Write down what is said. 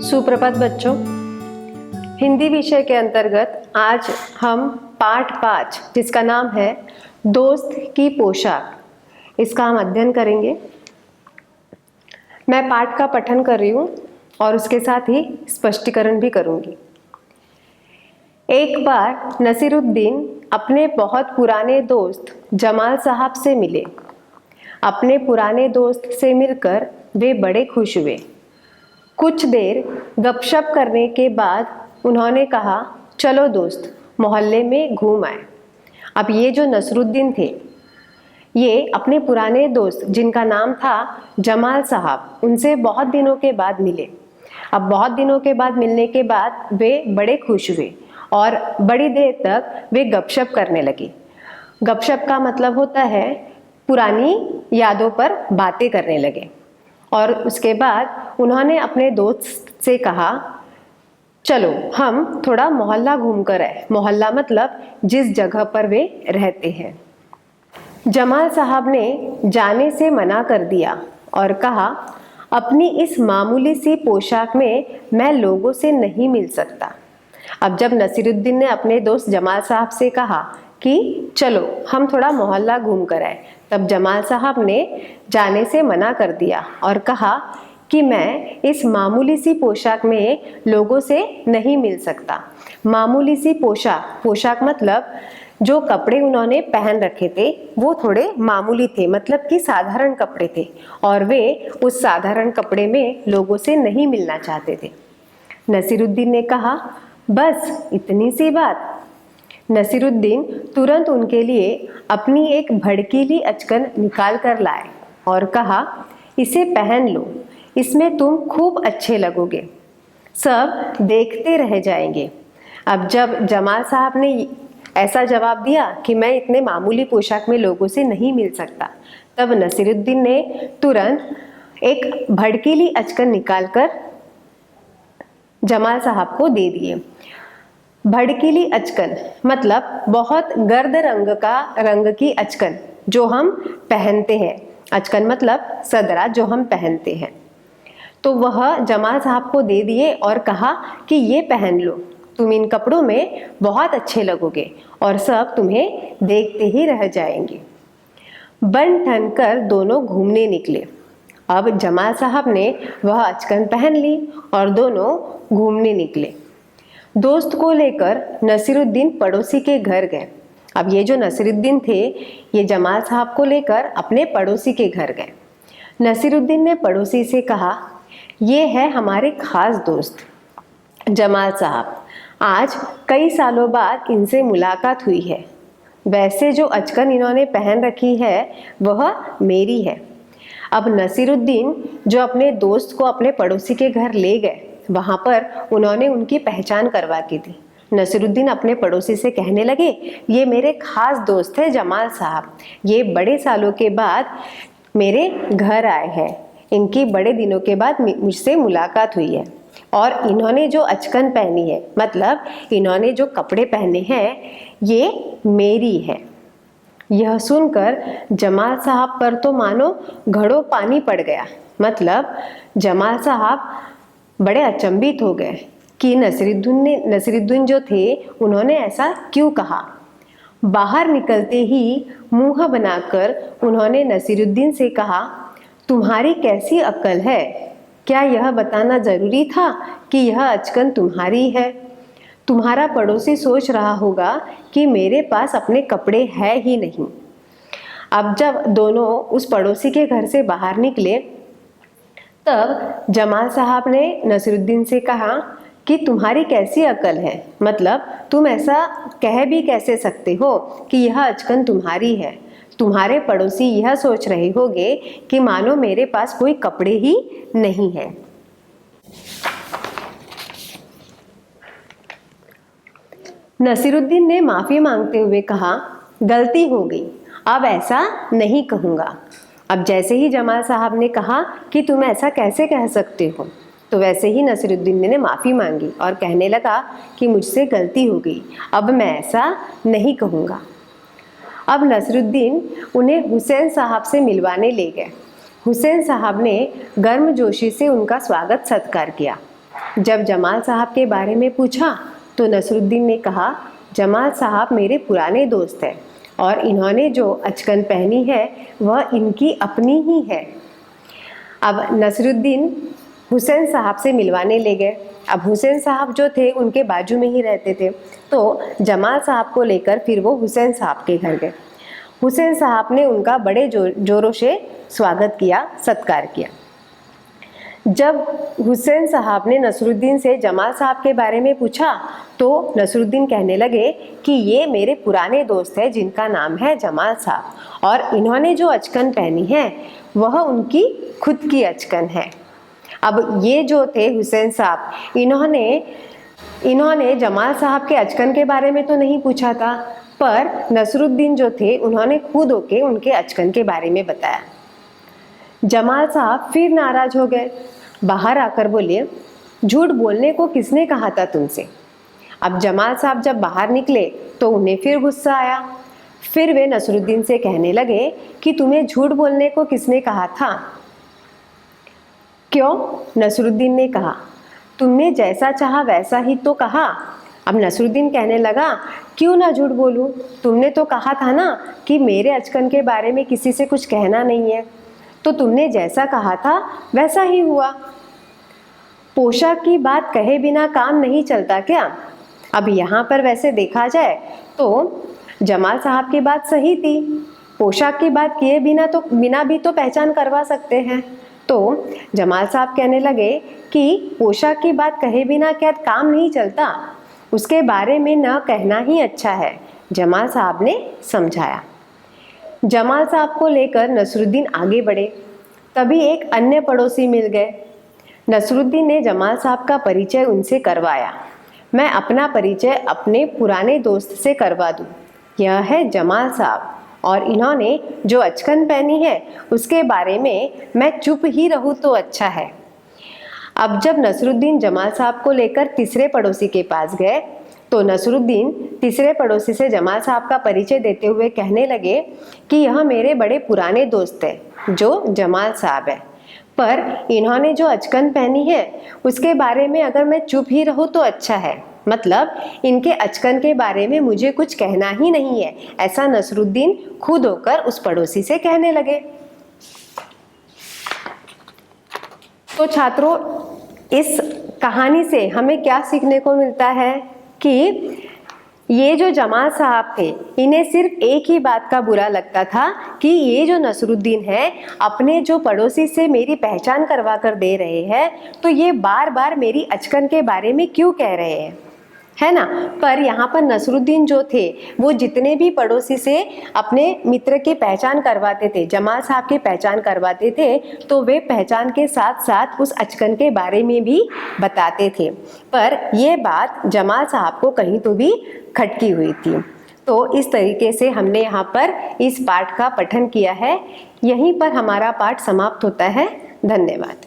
सुप्रभात बच्चों। हिंदी विषय के अंतर्गत आज हम पाठ 5 जिसका नाम है दोस्त की पोशाक, इसका हम अध्ययन करेंगे। मैं पाठ का पठन कर रही हूँ और उसके साथ ही स्पष्टीकरण भी करूँगी। एक बार नसीरुद्दीन अपने बहुत पुराने दोस्त जमाल साहब से मिले। अपने पुराने दोस्त से मिलकर वे बड़े खुश हुए। कुछ देर गपशप करने के बाद उन्होंने कहा, चलो दोस्त मोहल्ले में घूम आए। अब ये जो नसरुद्दीन थे, ये अपने पुराने दोस्त जिनका नाम था जमाल साहब, उनसे बहुत दिनों के बाद मिले। अब बहुत दिनों के बाद मिलने के बाद वे बड़े खुश हुए और बड़ी देर तक वे गपशप करने लगे। गपशप का मतलब होता है पुरानी यादों पर बातें करने लगे। और उसके बाद उन्होंने अपने दोस्त से कहा, चलो हम थोड़ा मोहल्ला घूम कर आए। मोहल्ला मतलब जिस जगह पर वे रहते हैं। जमाल साहब ने जाने से मना कर दिया और कहा, अपनी इस मामूली सी पोशाक में मैं लोगों से नहीं मिल सकता। अब जब नसीरुद्दीन ने अपने दोस्त जमाल साहब से कहा कि चलो हम थोड़ा मोहल्ला घूम कर आए, तब जमाल साहब ने जाने से मना कर दिया और कहा कि मैं इस मामूली सी पोशाक में लोगों से नहीं मिल सकता। मामूली सी पोशाक मतलब जो कपड़े उन्होंने पहन रखे थे वो थोड़े मामूली थे, मतलब कि साधारण कपड़े थे और वे उस साधारण कपड़े में लोगों से नहीं मिलना चाहते थे। नसीरुद्दीन ने कहा, बस इतनी सी बात। नसीरुद्दीन तुरंत उनके लिए अपनी एक भड़कीली अचकन निकाल कर लाए और कहा, इसे पहन लो, इसमें तुम खूब अच्छे लगोगे, सब देखते रह जाएंगे। अब जब जमाल साहब ने ऐसा जवाब दिया कि मैं इतने मामूली पोशाक में लोगों से नहीं मिल सकता, तब नसीरुद्दीन ने तुरंत एक भड़कीली अचकन निकालकर जमाल साहब को दे दिए। भड़कीली अचकन मतलब बहुत गर्द रंग की अचकन जो हम पहनते हैं। अचकन मतलब सदरा जो हम पहनते हैं। तो वह जमाल साहब को दे दिए और कहा कि ये पहन लो, तुम इन कपड़ों में बहुत अच्छे लगोगे और सब तुम्हें देखते ही रह जाएंगे। बन ठन कर दोनों घूमने निकले। अब जमाल साहब ने वह अचकन पहन ली और दोनों घूमने निकले। दोस्त को लेकर नसीरुद्दीन पड़ोसी के घर गए। अब ये जो नसीरुद्दीन थे, ये जमाल साहब को लेकर अपने पड़ोसी के घर गए। नसीरुद्दीन ने पड़ोसी से कहा, ये है हमारे खास दोस्त जमाल साहब, आज कई सालों बाद इनसे मुलाकात हुई है। वैसे जो अचकन इन्होंने पहन रखी है वह मेरी है। अब नसीरुद्दीन जो अपने दोस्त को अपने पड़ोसी के घर ले गए, वहां पर उन्होंने उनकी पहचान करवा की थी। नसीरुद्दीन अपने पड़ोसी से कहने लगे, ये मेरे खास दोस्त है जमाल साहब, ये बड़े सालों के बाद मेरे घर आए हैं, इनकी बड़े दिनों के बाद मुझसे मुलाकात हुई है और इन्होंने जो अचकन पहनी है, मतलब इन्होंने जो कपड़े पहने हैं, ये मेरी है। यह सुनकर जमाल साहब पर तो मानो घड़ों पानी पड़ गया। मतलब जमाल साहब बड़े अचंभित हो गए कि नसीरुद्दीन जो थे उन्होंने ऐसा क्यों कहा। बाहर निकलते ही मुंह बनाकर उन्होंने नसीरुद्दीन से कहा, तुम्हारी कैसी अक्ल है, क्या यह बताना जरूरी था कि यह अचकन तुम्हारी है? तुम्हारा पड़ोसी सोच रहा होगा कि मेरे पास अपने कपड़े है ही नहीं। अब जब दोनों उस पड़ोसी के घर से बाहर निकले, तब जमाल साहब ने नसीरुद्दीन से कहा कि तुम्हारी कैसी अक्ल है, मतलब तुम ऐसा कह भी कैसे सकते हो कि यह अचकन तुम्हारी है? तुम्हारे पड़ोसी यह सोच रहे होंगे कि मानो मेरे पास कोई कपड़े ही नहीं है। नसीरुद्दीन ने माफी मांगते हुए कहा, गलती हो गई, अब ऐसा नहीं कहूँगा। अब जैसे ही जमाल साहब ने कहा कि तुम ऐसा कैसे कह सकते हो, तो वैसे ही नसीरुद्दीन ने माफ़ी मांगी और कहने लगा कि मुझसे गलती हो गई, अब मैं ऐसा नहीं कहूँगा। अब नसीरुद्दीन उन्हें हुसैन साहब से मिलवाने ले गए। हुसैन साहब ने गर्मजोशी से उनका स्वागत सत्कार किया। जब जमाल साहब के बारे में पूछा तो नसरुद्दीन ने कहा, जमाल साहब मेरे पुराने दोस्त हैं और इन्होंने जो अचकन पहनी है वह इनकी अपनी ही है। अब नसरुद्दीन हुसैन साहब से मिलवाने ले गए। अब हुसैन साहब जो थे उनके बाजू में ही रहते थे, तो जमाल साहब को लेकर फिर वो हुसैन साहब के घर गए। हुसैन साहब ने उनका बड़े जोरों से स्वागत किया, सत्कार किया। जब हुसैन साहब ने नसरुद्दीन से जमाल साहब के बारे में पूछा तो नसरुद्दीन कहने लगे कि ये मेरे पुराने दोस्त हैं जिनका नाम है जमाल साहब, और इन्होंने जो अचकन पहनी है वह उनकी खुद की अचकन है। अब ये जो थे हुसैन साहब, इन्होंने जमाल साहब के अचकन के बारे में तो नहीं पूछा था, पर नसरुद्दीन जो थे उन्होंने खुद होके उनके अचकन के बारे में बताया। जमाल साहब फिर नाराज हो गए, बाहर आकर बोले, झूठ बोलने को किसने कहा था तुमसे। अब जमाल साहब जब बाहर निकले तो उन्हें फिर गुस्सा आया। फिर वे नसरुद्दीन से कहने लगे कि तुम्हें झूठ बोलने को किसने कहा था। क्यों? नसरुद्दीन ने कहा, तुमने जैसा चाहा वैसा ही तो कहा। अब नसरुद्दीन कहने लगा, क्यों ना झूठ बोलूं, तुमने तो कहा था ना कि मेरे अचकन के बारे में किसी से कुछ कहना नहीं है, तो तुमने जैसा कहा था वैसा ही हुआ। पोशाक की बात कहे बिना काम नहीं चलता क्या? अब यहाँ पर वैसे देखा जाए तो जमाल साहब की बात सही थी, पोशाक की बात किए बिना भी तो पहचान करवा सकते हैं। तो जमाल साहब कहने लगे कि पोशाक की बात कहे बिना क्या काम नहीं चलता, उसके बारे में न कहना ही अच्छा है, जमाल साहब ने समझाया। जमाल साहब को लेकर नसरुद्दीन आगे बढ़े, तभी एक अन्य पड़ोसी मिल गए। नसरुद्दीन ने जमाल साहब का परिचय उनसे करवाया। मैं अपना परिचय अपने पुराने दोस्त से करवा दूं, यह है जमाल साहब, और इन्होंने जो अचकन पहनी है उसके बारे में मैं चुप ही रहूं तो अच्छा है। अब जब नसरुद्दीन जमाल साहब को लेकर तीसरे पड़ोसी के पास गए तो नसरुद्दीन तीसरे पड़ोसी से जमाल साहब का परिचय देते हुए कहने लगे कि यह मेरे बड़े पुराने दोस्त हैं जो जमाल साहब है, पर इन्होंने जो अचकन पहनी है उसके बारे में अगर मैं चुप ही रहूं तो अच्छा है, मतलब इनके अचकन के बारे में मुझे कुछ कहना ही नहीं है, ऐसा नसरुद्दीन खुद होकर उस पड़ोसी से कहने लगे। तो छात्रों, इस कहानी से हमें क्या सीखने को मिलता है कि ये जो जमाल साहब थे इन्हें सिर्फ एक ही बात का बुरा लगता था कि ये जो नसरुद्दीन है अपने जो पड़ोसी से मेरी पहचान करवा कर दे रहे हैं, तो ये बार बार मेरी अचकन के बारे में क्यों कह रहे हैं, है ना। पर यहाँ पर नसरुद्दीन जो थे वो जितने भी पड़ोसी से अपने मित्र की पहचान करवाते थे, जमाल साहब की पहचान करवाते थे, तो वे पहचान के साथ साथ उस अचकन के बारे में भी बताते थे। पर ये बात जमाल साहब को कहीं तो भी खटकी हुई थी। तो इस तरीके से हमने यहाँ पर इस पाठ का पठन किया है। यहीं पर हमारा पाठ समाप्त होता है। धन्यवाद।